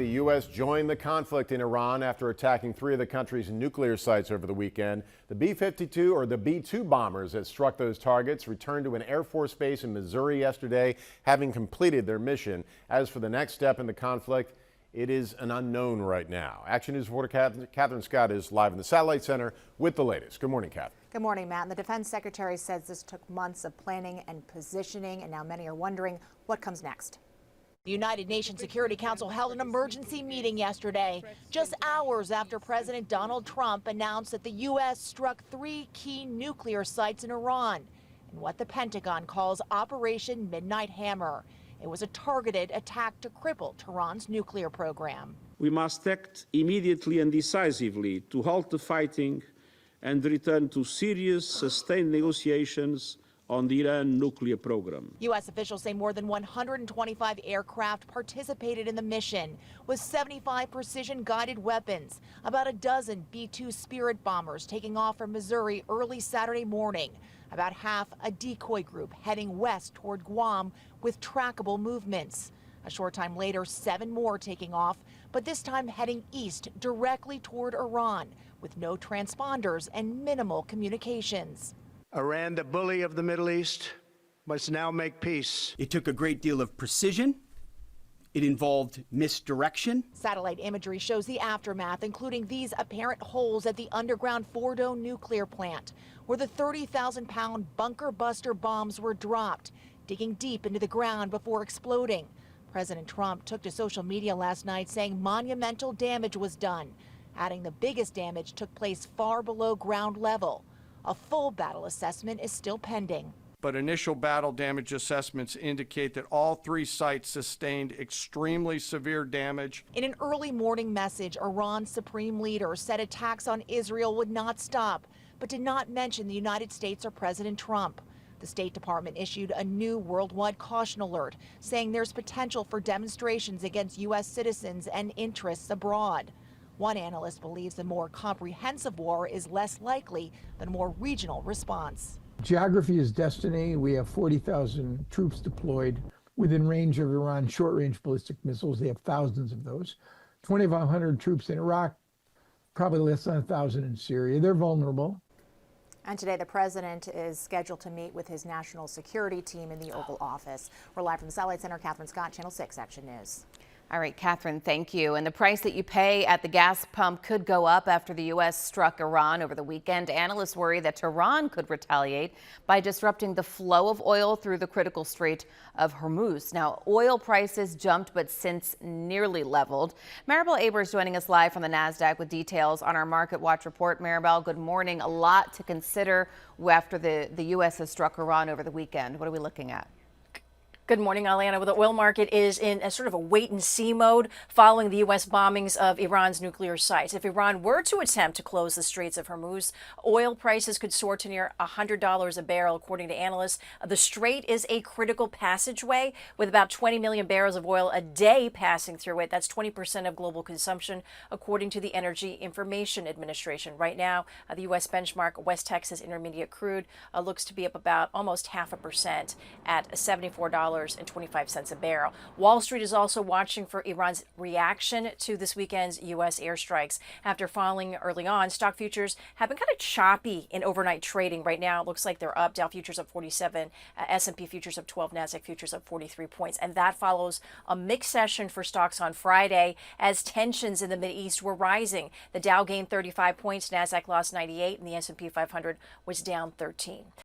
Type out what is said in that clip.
The U.S. joined the conflict in Iran after attacking 3 of the country's nuclear sites over the weekend. The B-52 or the B-2 bombers that struck those targets returned to an Air Force base in Missouri yesterday, having completed their mission. As for the next step in the conflict, it is an unknown right now. Action News reporter Catherine Scott is live in the Satellite Center with the latest. Good morning, Catherine. Good morning, Matt. And the Defense Secretary says this took months of planning and positioning, and now many are wondering what comes next. The United Nations Security Council held an emergency meeting yesterday, just hours after President Donald Trump announced that the U.S. struck 3 key nuclear sites in Iran in what the Pentagon calls Operation Midnight Hammer. It was a targeted attack to cripple Tehran's nuclear program. We must act immediately and decisively to halt the fighting and return to serious, sustained negotiations on the Iran nuclear program. U.S. officials say more than 125 aircraft participated in the mission, with 75 precision-guided weapons, about a dozen B-2 Spirit bombers taking off from Missouri early Saturday morning, about half a decoy group heading west toward Guam with trackable movements. A short time later, 7 more taking off, but this time heading east directly toward Iran, with no transponders and minimal communications. Iran, the bully of the Middle East, must now make peace. It took a great deal of precision. It involved misdirection. Satellite imagery shows the aftermath, including these apparent holes at the underground Fordo nuclear plant, where the 30,000-pound bunker buster bombs were dropped, digging deep into the ground before exploding. President Trump took to social media last night saying monumental damage was done, adding the biggest damage took place far below ground level. A full battle assessment is still pending. But initial battle damage assessments indicate that all 3 sites sustained extremely severe damage. In an early morning message, Iran's supreme leader said attacks on Israel would not stop, but did not mention the United States or President Trump. The State Department issued a new worldwide caution alert, saying there's potential for demonstrations against U.S. citizens and interests abroad. One analyst believes a more comprehensive war is less likely than a more regional response. Geography is destiny. We have 40,000 troops deployed within range of Iran's short-range ballistic missiles. They have thousands of those. 2,500 troops in Iraq, probably less than 1,000 in Syria. They're vulnerable. And today the president is scheduled to meet with his national security team in the Oval Office. We're live from the Satellite Center. Catherine Scott, Channel 6 Action News. All right, Catherine, thank you. And the price that you pay at the gas pump could go up after the U.S. struck Iran over the weekend. Analysts worry that Tehran could retaliate by disrupting the flow of oil through the critical Strait of Hormuz. Now, oil prices jumped, but since nearly leveled. Maribel Abers joining us live from the NASDAQ with details on our Market Watch report. Maribel, good morning. A lot to consider after the U.S. has struck Iran over the weekend. What are we looking at? Good morning, Alana. Well, the oil market is in a sort of a wait-and-see mode following the U.S. bombings of Iran's nuclear sites. If Iran were to attempt to close the Straits of Hormuz, oil prices could soar to near $100 a barrel, according to analysts. The strait is a critical passageway with about 20 million barrels of oil a day passing through it. That's 20% of global consumption, according to the Energy Information Administration. Right now, the U.S. benchmark West Texas Intermediate crude looks to be up about almost 0.5% at $74.25 a barrel. Wall Street is also watching for Iran's reaction to this weekend's U.S. airstrikes. After falling early on, stock futures have been kind of choppy in overnight trading. Right now, it looks like they're up. Dow futures up 47, S&P futures up 12, NASDAQ futures up 43 points. And that follows a mixed session for stocks on Friday as tensions in the Mideast were rising. The Dow gained 35 points, NASDAQ lost 98, and the S&P 500 was down 13.